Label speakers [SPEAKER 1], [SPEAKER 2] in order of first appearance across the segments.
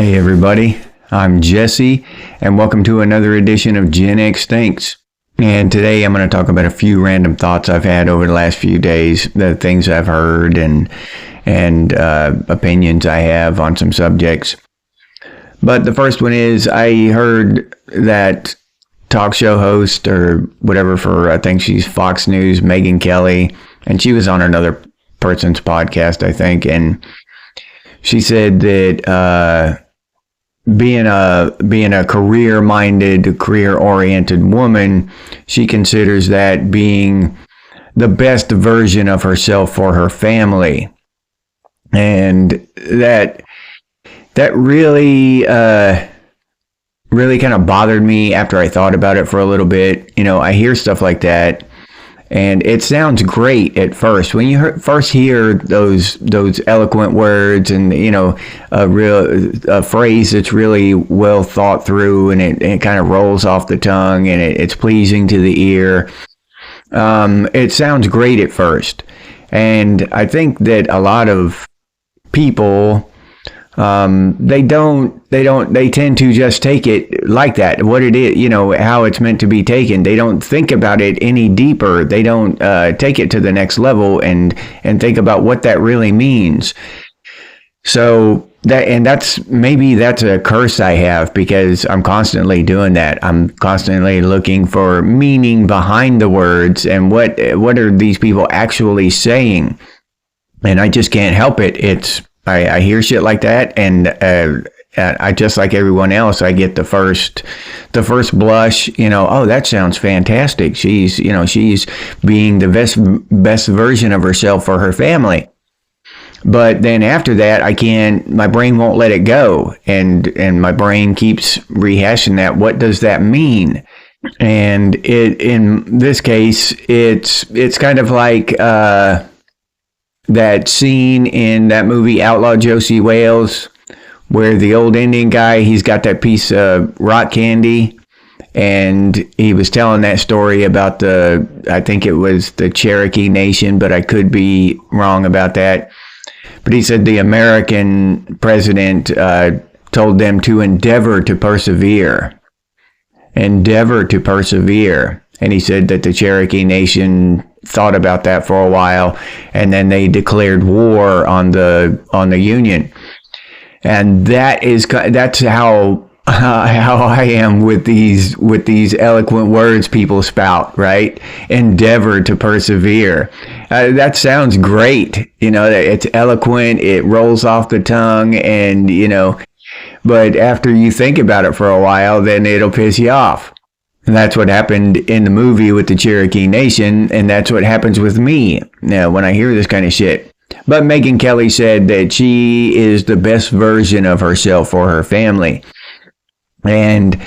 [SPEAKER 1] Hey everybody, I'm Jesse, and welcome to another edition of Genx Thinks. And today I'm going to talk about a few random thoughts I've had over the last few days, the things I've heard and opinions I have on some subjects. But the first one is, I heard that talk show host or whatever for, I think she's Fox News, Megyn Kelly, and she was on another person's podcast, I think, and she said that being a career-minded, career-oriented woman, she considers that being the best version of herself for her family, and that really really kind of bothered me after I thought about it for a little bit. You know, I hear stuff like that, and it sounds great at first. When you first hear those eloquent words and, you know, a phrase that's really well thought through, and it kind of rolls off the tongue, and it's pleasing to the ear. It sounds great at first. And I think that a lot of people, they tend to just take it like that, what it is, you know, how it's meant to be taken. They don't think about it any deeper. They don't take it to the next level and think about what that really means. So that's a curse I have, because I'm constantly doing that. I'm constantly looking for meaning behind the words and what are these people actually saying, and I just can't help it. I hear shit like that, and I, just like everyone else, I get the first blush, you know, oh, that sounds fantastic. She's being the best version of herself for her family. But then after that, my brain won't let it go, and my brain keeps rehashing that. What does that mean? And in this case, it's kind of like that scene in that movie Outlaw Josie Wales, where the old Indian guy, he's got that piece of rock candy, and he was telling that story about I think it was the Cherokee Nation, but I could be wrong about that. But he said the American president told them to endeavor to persevere. Endeavor to persevere. And he said that the Cherokee Nation thought about that for a while, and then they declared war on the Union. And that's how I am with these eloquent words people spout, right? Endeavor to persevere. That sounds great. You know, it's eloquent, it rolls off the tongue, and, you know, but after you think about it for a while, then it'll piss you off. And that's what happened in the movie with the Cherokee Nation, and that's what happens with me now when I hear this kind of shit. But Megyn Kelly said that she is the best version of herself for her family. And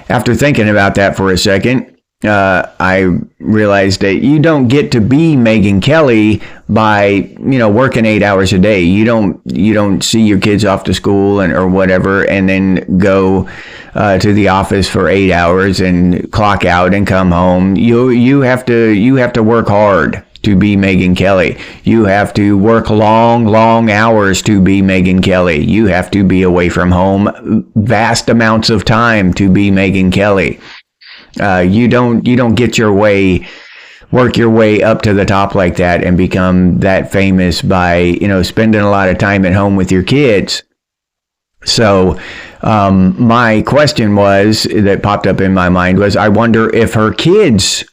[SPEAKER 1] after thinking about that for a second, I realized that you don't get to be Megyn Kelly by, you know, working 8 hours a day. You don't see your kids off to school or whatever, and then go to the office for 8 hours and clock out and come home. You have to work hard to be Megyn Kelly. You have to work long hours to be Megyn Kelly. You have to be away from home vast amounts of time to be Megyn Kelly. You don't work your way up to the top like that and become that famous by, you know, spending a lot of time at home with your kids. So my question that popped up in my mind was, I wonder if her kids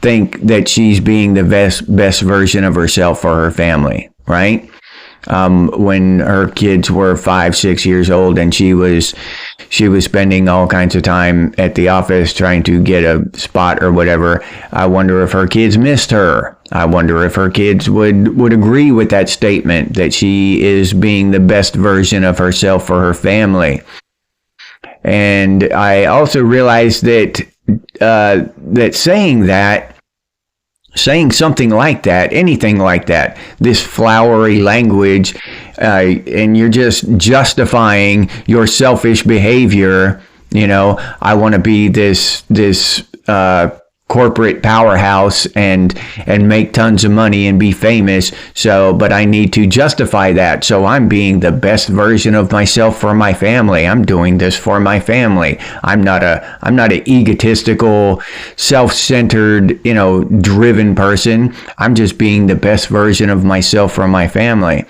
[SPEAKER 1] think that she's being the best version of herself for her family, right? When her kids were 5, 6 years old, and she was spending all kinds of time at the office trying to get a spot or whatever. I wonder if her kids missed her. I wonder if her kids would agree with that statement, that she is being the best version of herself for her family. And I also realized that saying something like that, anything like that, this flowery language, and you're just justifying your selfish behavior. You know, I want to be this corporate powerhouse and make tons of money and be famous. So, but I need to justify that. So I'm being the best version of myself for my family. I'm doing this for my family. I'm not an egotistical, self-centered, driven person. I'm just being the best version of myself for my family.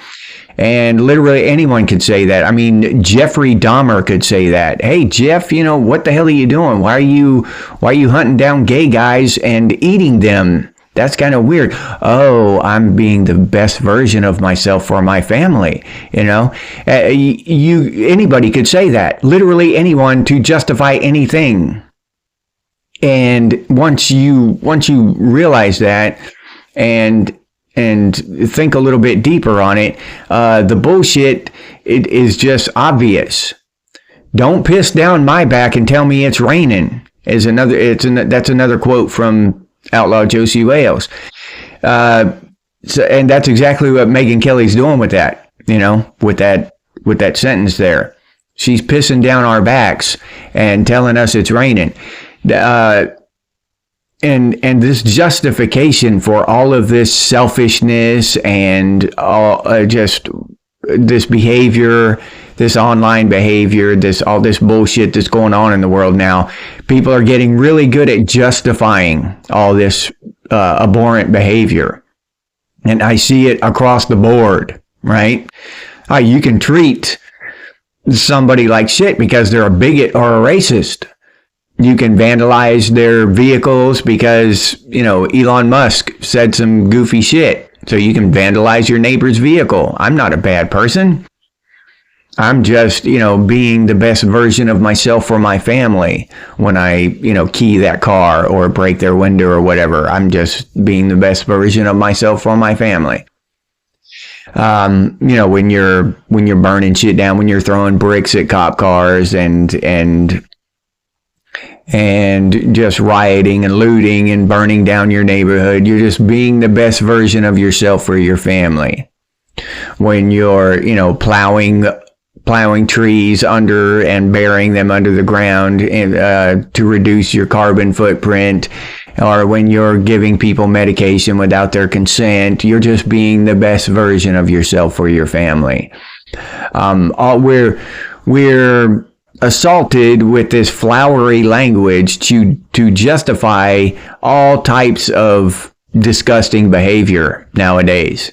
[SPEAKER 1] And literally anyone could say that. I mean, Jeffrey Dahmer could say that. Hey, Jeff, what the hell are you doing? Why are you hunting down gay guys and eating them? That's kind of weird. Oh, I'm being the best version of myself for my family. Anybody could say that. Literally anyone, to justify anything. And once you realize that and think a little bit deeper on it, the bullshit, it is just obvious. Don't piss down my back and tell me it's raining. That's another quote from Outlaw Josie Wales. And that's exactly what Megyn Kelly's doing with that, with that sentence there. She's pissing down our backs and telling us it's raining. And this justification for all of this selfishness and just this behavior, this online behavior, all this bullshit that's going on in the world now, people are getting really good at justifying all this abhorrent behavior. And I see it across the board, right? You can treat somebody like shit because they're a bigot or a racist. You can vandalize their vehicles because, Elon Musk said some goofy shit. So you can vandalize your neighbor's vehicle. I'm not a bad person. I'm just, being the best version of myself for my family when I, key that car or break their window or whatever. I'm just being the best version of myself for my family. When you're burning shit down, when you're throwing bricks at cop cars and just rioting and looting and burning down your neighborhood, you're just being the best version of yourself for your family. When you're, plowing trees under and burying them under the ground to reduce your carbon footprint, or when you're giving people medication without their consent, you're just being the best version of yourself for your family. We're assaulted with this flowery language to justify all types of disgusting behavior nowadays.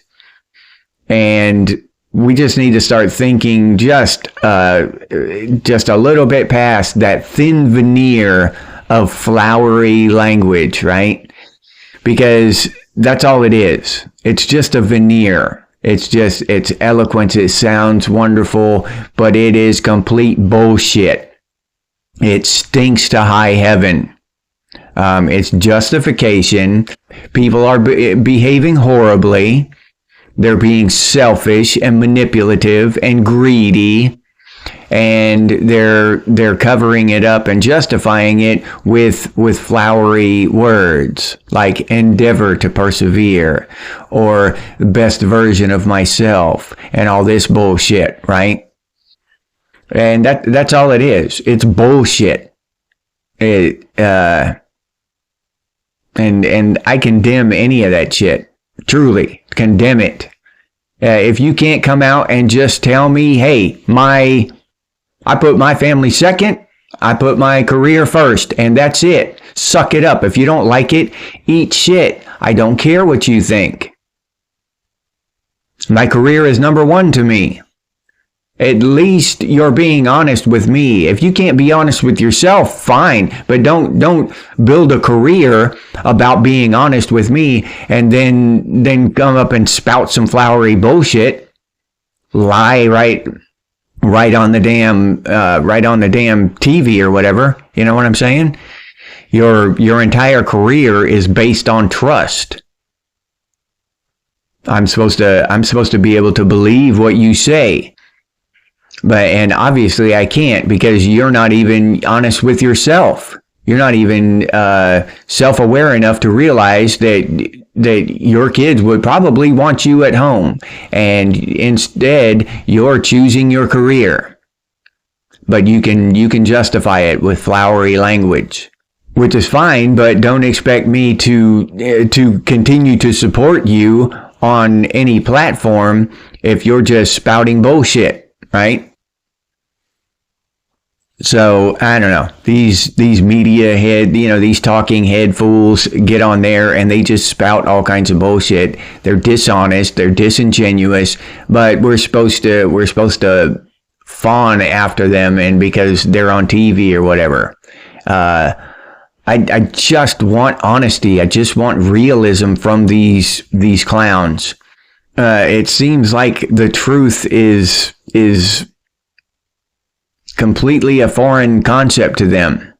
[SPEAKER 1] And we just need to start thinking just a little bit past that thin veneer of flowery language, right? Because that's all it is. It's just a veneer. It's eloquence. It sounds wonderful, but it is complete bullshit. It stinks to high heaven. It's justification. People are behaving horribly. They're being selfish and manipulative and greedy, and they're covering it up and justifying it with flowery words like endeavor to persevere or the best version of myself and all this bullshit, right? And that's all it is. It's bullshit. And I condemn any of that shit. Truly condemn it. If you can't come out and just tell me, hey, I put my family second, I put my career first, and that's it. Suck it up. If you don't like it, eat shit. I don't care what you think. My career is number one to me. At least you're being honest with me. If you can't be honest with yourself, fine. But don't build a career about being honest with me and then come up and spout some flowery bullshit. Lie right on the damn TV or whatever. You know what I'm saying? Your entire career is based on trust. I'm supposed to be able to believe what you say. And obviously I can't, because you're not even honest with yourself. You're not even self-aware enough to realize that your kids would probably want you at home, and instead you're choosing your career. But you can justify it with flowery language. which is fine, but don't expect me to continue to support you on any platform if you're just spouting bullshit, right? So I don't know, these media head, these talking head fools get on there and they just spout all kinds of bullshit. They're dishonest, they're disingenuous, but we're supposed to fawn after them, and because they're on TV or whatever. I just want honesty. I just want realism from these clowns. It seems like the truth is completely a foreign concept to them.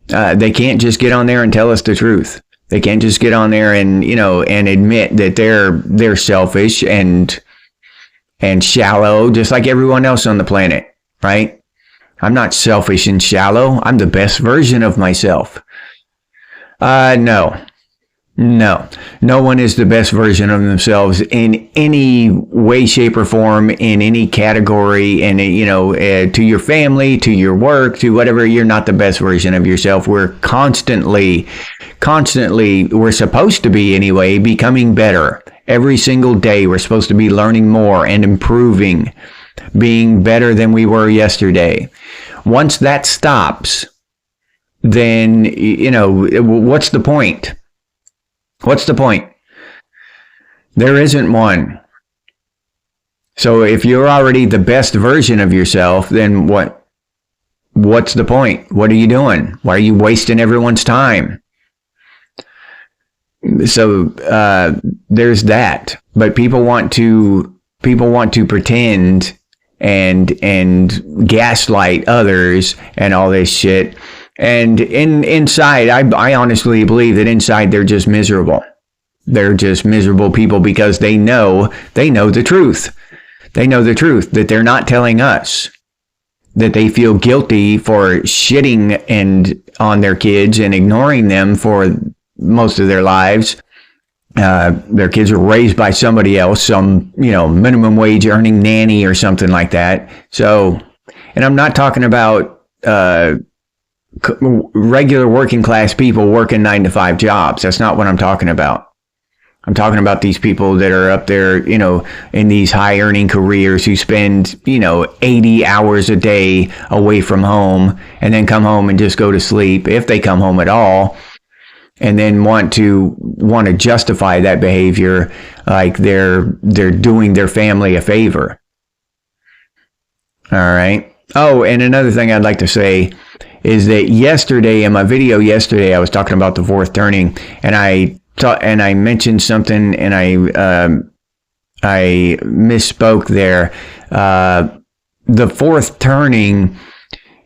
[SPEAKER 1] They can't just get on there and tell us the truth. They can't just get on there and and admit that they're selfish and shallow, just like everyone else on the planet, right? I'm not selfish and shallow. I'm the best version of myself. No. No one is the best version of themselves in any way, shape, or form, in any category, and to your family, to your work, to whatever. You're not the best version of yourself. We're constantly, we're supposed to be anyway, becoming better. Every single day, we're supposed to be learning more and improving, being better than we were yesterday. Once that stops, then, what's the point? What's the point? There isn't one. So if you're already the best version of yourself, then what's the point? What are you doing? Why are you wasting everyone's time? So there's that. But people want to pretend and gaslight others and all this shit. And inside, I honestly believe that inside they're just miserable. They're just miserable people because they know the truth. They know the truth that they're not telling us. That they feel guilty for shitting on their kids and ignoring them for most of their lives. Their kids were raised by somebody else, some minimum wage earning nanny or something like that. So, and I'm not talking about regular working class people working 9-to-5 jobs. That's not what I'm talking about. I'm talking about these people that are up there, in these high earning careers who spend, 80 hours a day away from home and then come home and just go to sleep, if they come home at all, and then want to justify that behavior like they're doing their family a favor. All right. Oh, and another thing I'd like to say is that in my video yesterday, I was talking about the fourth turning, and I mentioned something, and I misspoke there. The fourth turning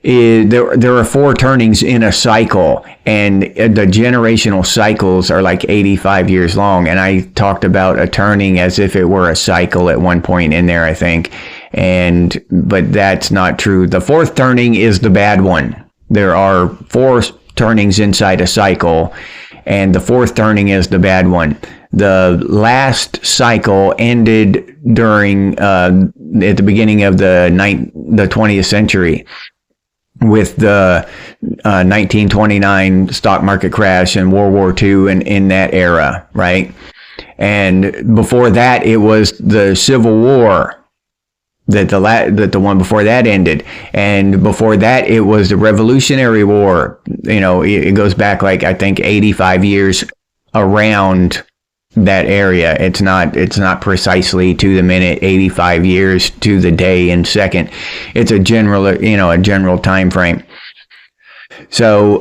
[SPEAKER 1] is there are 4 turnings in a cycle, and the generational cycles are like 85 years long. And I talked about a turning as if it were a cycle at one point in there, I think. But that's not true. The fourth turning is the bad one. There are 4 turnings inside a cycle, and the fourth turning is the bad one. The last cycle ended during at the beginning of the 20th century with the 1929 stock market crash and World War II and in that era, right? And before that, it was the Civil War. That the one before that ended, and before that it was the Revolutionary War. It goes back like I think 85 years around that area. It's not precisely to the minute 85 years to the day and second. It's a general time frame. So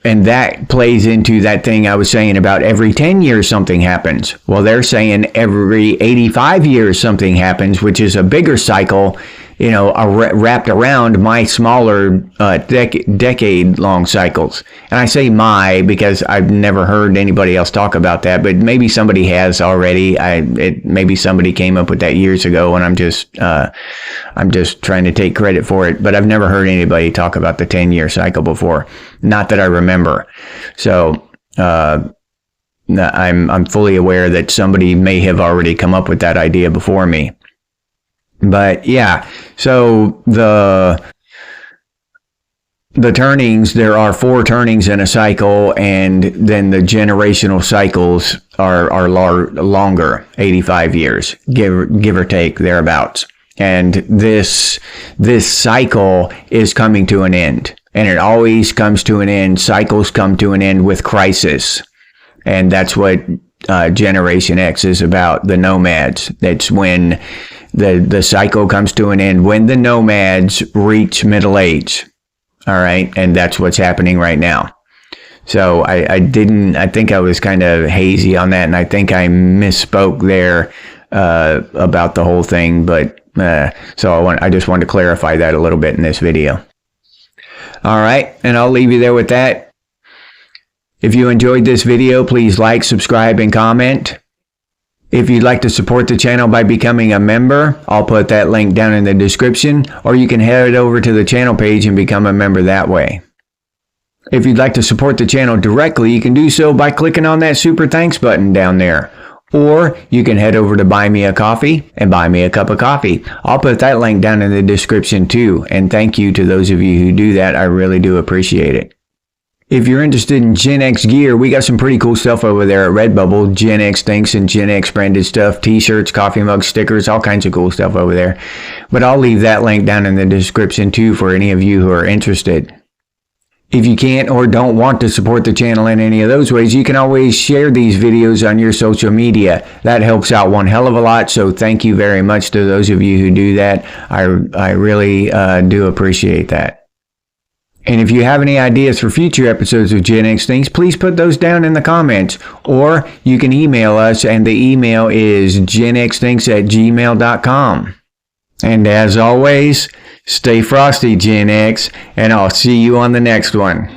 [SPEAKER 1] and that plays into that thing I was saying about every 10 years something happens. Well, they're saying every 85 years something happens, which is a bigger cycle, wrapped around my smaller decade-long cycles. And I say because I've never heard anybody else talk about that, but maybe somebody has already. Maybe somebody came up with that years ago, and I'm just trying to take credit for it. But I've never heard anybody talk about the 10-year cycle before, not that I remember. So I'm fully aware that somebody may have already come up with that idea before me. But yeah, so the turnings, there are 4 turnings in a cycle, and then the generational cycles are longer, 85 years, give or take, thereabouts. And this cycle is coming to an end, and it always comes to an end. Cycles come to an end with crisis, and that's what Generation X is about, the nomads. That's when the cycle comes to an end, when the nomads reach middle age. All right, and that's what's happening right now. So I think I was kind of hazy on that, and I think I misspoke there about the whole thing, but so I just wanted to clarify that a little bit in this video. All right, and I'll leave you there with that. If you enjoyed this video, please like, subscribe, and comment. If you'd like to support the channel by becoming a member, I'll put that link down in the description, or you can head over to the channel page and become a member that way. If you'd like to support the channel directly, you can do so by clicking on that super thanks button down there. Or you can head over to Buy Me a Coffee and buy me a cup of coffee. I'll put that link down in the description too. And thank you to those of you who do that. I really do appreciate it. If you're interested in Gen X gear, we got some pretty cool stuff over there at Redbubble. Gen X Thinks and Gen X branded stuff, t-shirts, coffee mugs, stickers, all kinds of cool stuff over there. But I'll leave that link down in the description too for any of you who are interested. If you can't or don't want to support the channel in any of those ways, you can always share these videos on your social media. That helps out one hell of a lot, so thank you very much to those of you who do that. I really do appreciate that. And if you have any ideas for future episodes of Gen X Things, please put those down in the comments. Or you can email us, and the email is genxthinks@gmail.com. And as always, stay frosty, Gen X, and I'll see you on the next one.